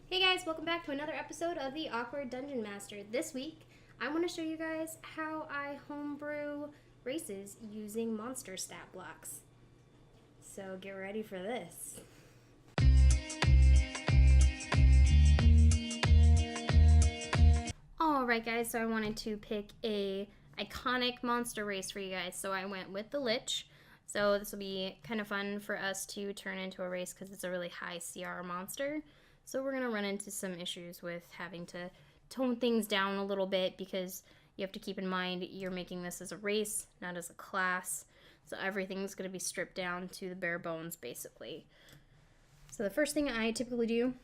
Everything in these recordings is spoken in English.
Hey guys, welcome back to another episode of the Awkward Dungeon Master. This week, I want to show you guys how I homebrew races using monster stat blocks. So get ready for this. Alright guys, so I wanted to pick a iconic monster race for you guys. So I went with the Lich. So this will be kind of fun for us to turn into a race because it's a really high CR monster. So we're going to run into some issues with having to tone things down a little bit because you have to keep in mind you're making this as a race, not as a class. So everything's going to be stripped down to the bare bones, basically. So the first thing I typically do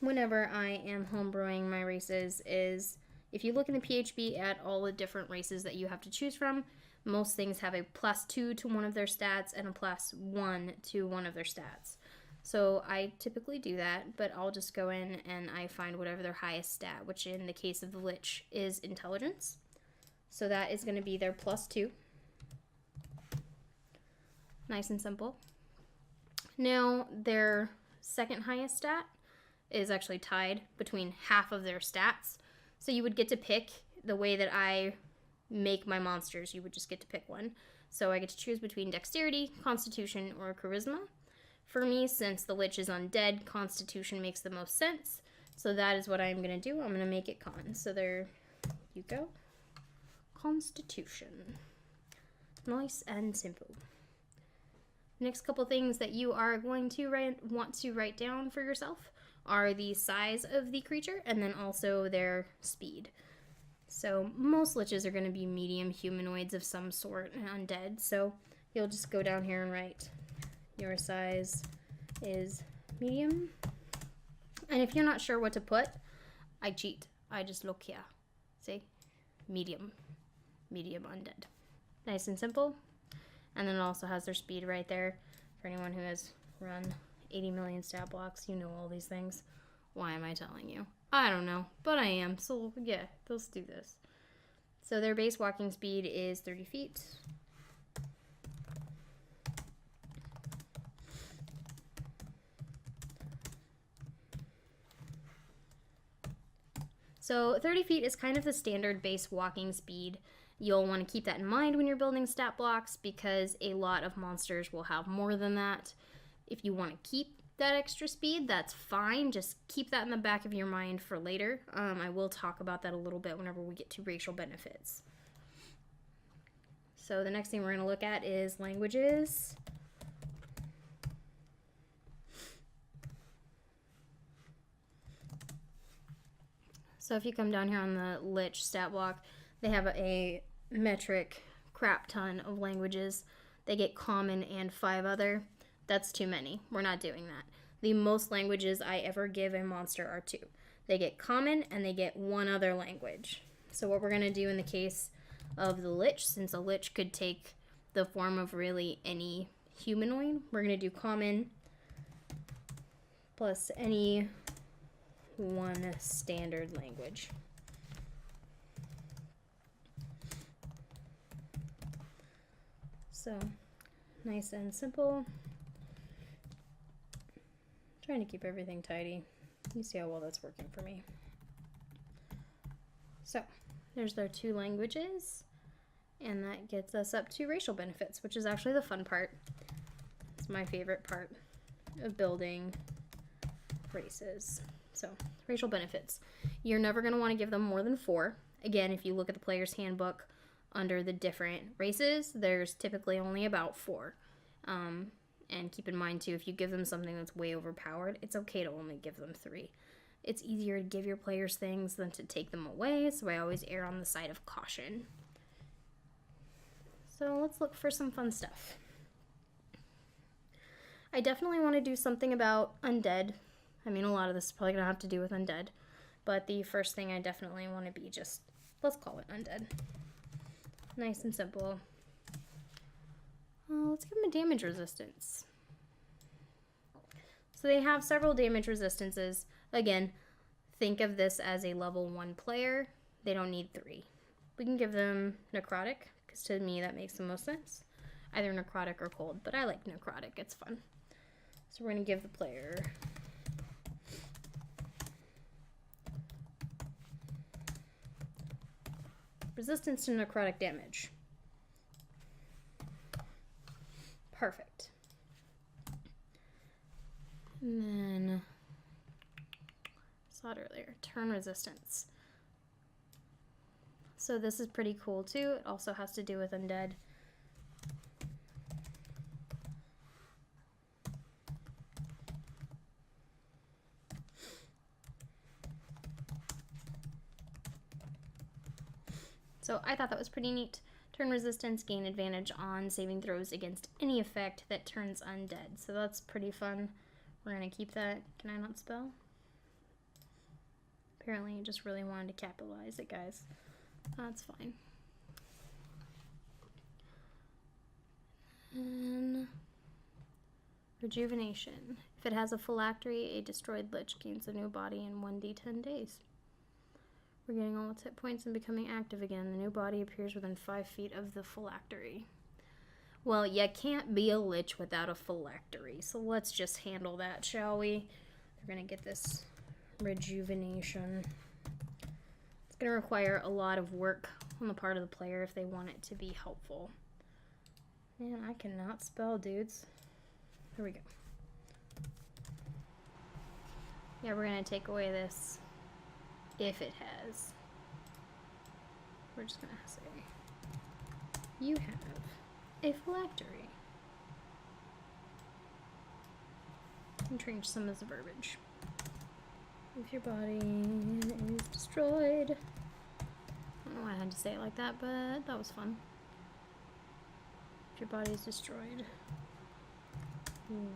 whenever I am homebrewing my races is, if you look in the PHB at all the different races that you have to choose from, most things have a +2 to one of their stats and a +1 to one of their stats. So I typically do that, but I'll just go in and I find whatever their highest stat, which in the case of the Lich is intelligence. So that is going to be their +2. Nice and simple. Now their second highest stat is actually tied between half of their stats. So you would get to pick the way that I make my monsters. You would just get to pick one. So I get to choose between dexterity, constitution, or charisma. For me, since the Lich is undead, Constitution makes the most sense. So that is what I'm going to do. I'm going to make it Con. So there you go. Constitution. Nice and simple. Next couple things that you are going to want to write down for yourself are the size of the creature and then also their speed. So most Liches are going to be medium humanoids of some sort and undead. So you'll just go down here and write your size is medium. And if you're not sure what to put, I cheat. I just look here. See? Medium. Medium undead. Nice and simple. And then it also has their speed right there. For anyone who has run 80 million stat blocks, you know all these things. Why am I telling you? I don't know, but I am. So yeah, let's do this. So their base walking speed is 30 feet. So 30 feet is kind of the standard base walking speed. You'll want to keep that in mind when you're building stat blocks because a lot of monsters will have more than that. If you want to keep that extra speed, that's fine. Just keep that in the back of your mind for later. I will talk about that a little bit whenever we get to racial benefits. So the next thing we're going to look at is languages. So if you come down here on the Lich stat block, they have a metric crap ton of languages. They get common and 5 other. That's too many. We're not doing that. The most languages I ever give a monster are 2. They get common and they get 1 other language. So what we're going to do in the case of the Lich, since a Lich could take the form of really any humanoid, we're going to do common plus any 1 standard language. So, nice and simple. Trying to keep everything tidy. You see how well that's working for me. So, there's their 2 languages, and that gets us up to racial benefits, which is actually the fun part. It's my favorite part of building races. So, racial benefits. You're never going to want to give them more than 4. Again, if you look at the player's handbook under the different races, there's typically only about 4. And keep in mind, too, if you give them something that's way overpowered, it's okay to only give them 3. It's easier to give your players things than to take them away, so I always err on the side of caution. So let's look for some fun stuff. I definitely want to do something about undead. I mean, a lot of this is probably going to have to do with undead. But the first thing I definitely want to be just, let's call it undead. Nice and simple. Let's give them a damage resistance. So they have several damage resistances. Again, think of this as a level 1 player. They don't need 3. We can give them necrotic, because to me that makes the most sense. Either necrotic or cold, but I like necrotic. It's fun. So we're going to give the player Resistance to necrotic damage. Perfect. And then, saw it earlier, turn resistance. So this is pretty cool too. It also has to do with Undead. So I thought that was pretty neat. Turn resistance, gain advantage on saving throws against any effect that turns undead. So that's pretty fun. We're gonna keep that. Can I not spell? Apparently I just really wanted to capitalize it, guys. That's fine. And Rejuvenation. If it has a phylactery, a destroyed Lich gains a new body in 1d10 days. Regaining all its hit points and becoming active again. The new body appears within 5 feet of the phylactery. Well, you can't be a Lich without a phylactery, so let's just handle that, shall we? We're gonna get this Rejuvenation. It's gonna require a lot of work on the part of the player if they want it to be helpful. Man, I cannot spell, dudes. Here we go. Yeah, we're gonna take away this. If it has. We're just gonna say, you have a phylactery. And change some of the verbiage. If your body is destroyed. I don't know why I had to say it like that, but that was fun. If your body is destroyed, you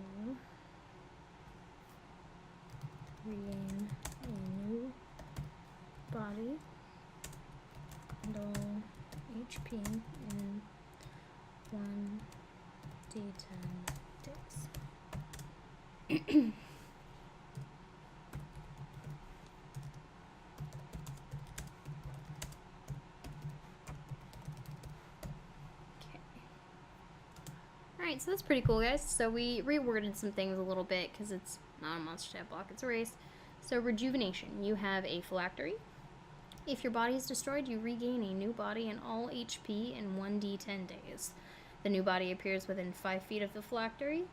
regain a new body and all HP in 1d10 days. Alright, so that's pretty cool, guys. So we reworded some things a little bit because it's not a monster stat block, it's a race. So Rejuvenation, you have a phylactery. If your body is destroyed, you regain a new body and all HP in 1d10 days. The new body appears within 5 feet of the phylactery.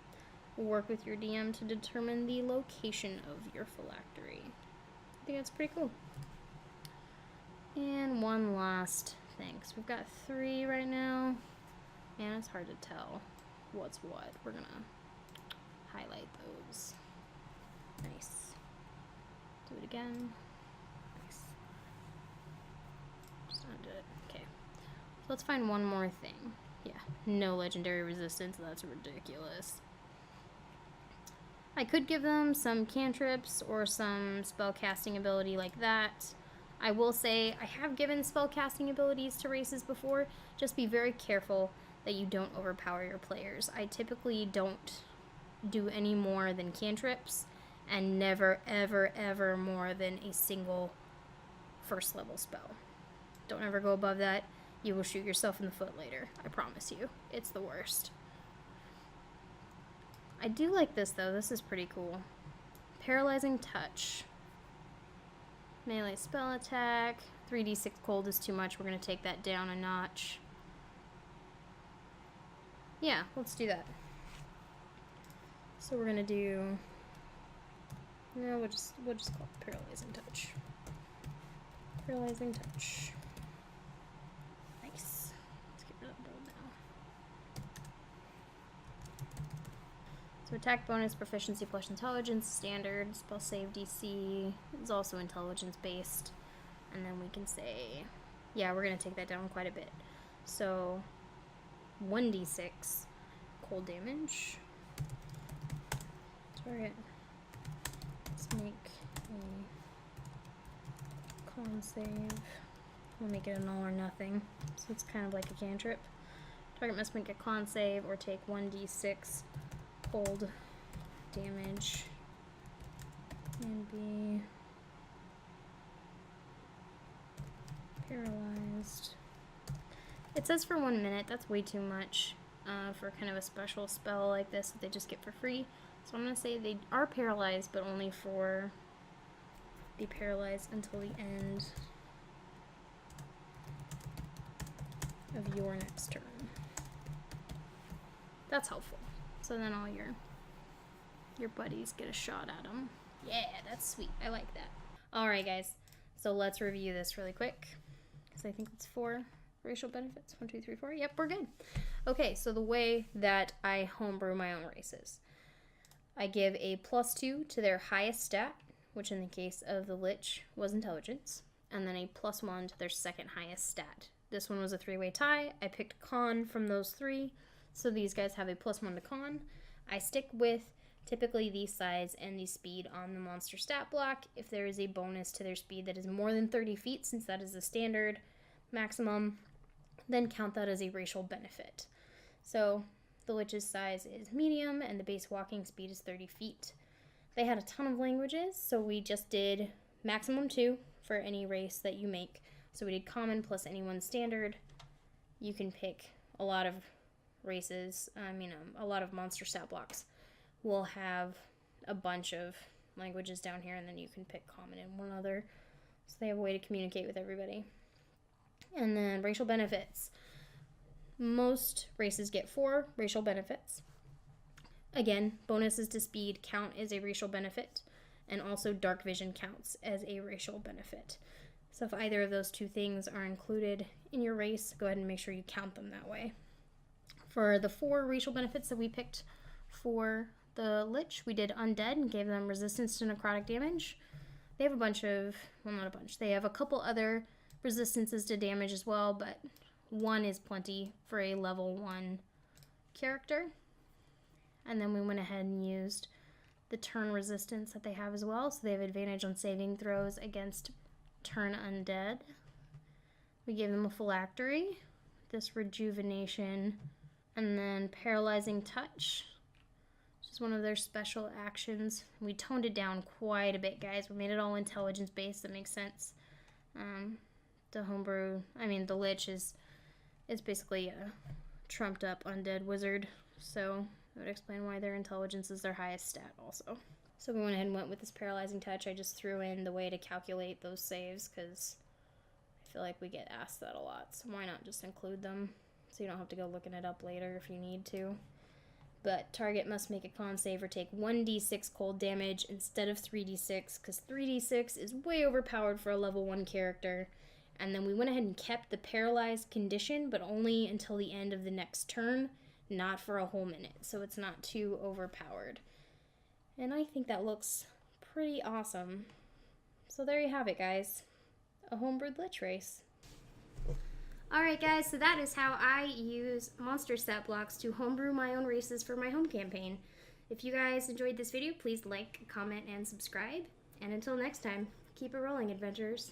Work with your DM to determine the location of your phylactery. I think that's pretty cool. And one last thing. So we've got 3 right now. Man, it's hard to tell what's what. We're gonna highlight those. Nice. Do it again. Nice. Just undo it. Okay. So let's find one more thing. Yeah, no legendary resistance. That's ridiculous. I could give them some cantrips or some spellcasting ability like that. I will say I have given spellcasting abilities to races before. Just be very careful that you don't overpower your players. I typically don't do any more than cantrips and never, ever, ever more than a single first level spell. Don't ever go above that. You will shoot yourself in the foot later. I promise you. It's the worst. I do like this though. This is pretty cool. Paralyzing Touch. Melee spell attack. 3d6 cold is too much. We're going to take that down a notch. Yeah, let's do that. So we're going to do... No, we'll just call it Paralyzing Touch. Paralyzing Touch. Nice. Let's get rid of the build now. So attack bonus, proficiency plus intelligence, standard, spell save DC is also intelligence based. And then we can say, yeah, we're going to take that down quite a bit. So 1d6 cold damage. Alright. Let's make a con save. We'll make it an all or nothing. So it's kind of like a cantrip. Target must make a con save or take 1d6 cold damage and be paralyzed. It says for 1 minute. That's way too much for kind of a special spell like this that they just get for free. So I'm going to say they are paralyzed, but only for be paralyzed until the end of your next turn. That's helpful. So then all your buddies get a shot at them. Yeah, that's sweet. I like that. All right, guys. So let's review this really quick because I think it's 4 racial benefits. 1, 2, 3, 4. Yep, we're good. Okay, so the way that I homebrew my own races. I give a +2 to their highest stat, which in the case of the Lich was intelligence, and then a +1 to their second highest stat. This one was a 3-way tie. I picked con from those 3, so these guys have a +1 to con. I stick with typically the size and the speed on the monster stat block. If there is a bonus to their speed that is more than 30 feet, since that is the standard maximum, then count that as a racial benefit. So the Lich's size is medium and the base walking speed is 30 feet. They had a ton of languages, so we just did maximum 2 for any race that you make. So we did common plus any one standard. You can pick a lot of races, a lot of monster stat blocks will have a bunch of languages down here, and then you can pick common and one other. So they have a way to communicate with everybody. And then racial benefits. Most races get 4 racial benefits. Again, bonuses to speed count as a racial benefit, and also dark vision counts as a racial benefit. So if either of those 2 things are included in your race, go ahead and make sure you count them that way. For the 4 racial benefits that we picked for the Lich, we did Undead and gave them resistance to necrotic damage. They have a bunch of, well, not a bunch, they have a couple other resistances to damage as well, but 1 is plenty for a level 1 character. And then we went ahead and used the turn resistance that they have as well, so they have advantage on saving throws against turn undead. We gave them a phylactery, this rejuvenation, and then paralyzing touch, which is one of their special actions. We toned it down quite a bit, guys. We made it all intelligence based. That makes sense. The Lich is basically a trumped up undead wizard, so that would explain why their intelligence is their highest stat also. So we went ahead and went with this paralyzing touch. I just threw in the way to calculate those saves because I feel like we get asked that a lot, so why not just include them so you don't have to go looking it up later if you need to. But target must make a con save or take 1d6 cold damage instead of 3d6 because 3d6 is way overpowered for a level 1 character. And then we went ahead and kept the paralyzed condition, but only until the end of the next turn, not for a whole minute, so it's not too overpowered. And I think that looks pretty awesome. So there you have it, guys. A homebrewed Lich race. Alright guys, so that is how I use monster stat blocks to homebrew my own races for my home campaign. If you guys enjoyed this video, please like, comment, and subscribe. And until next time, keep it rolling, adventurers.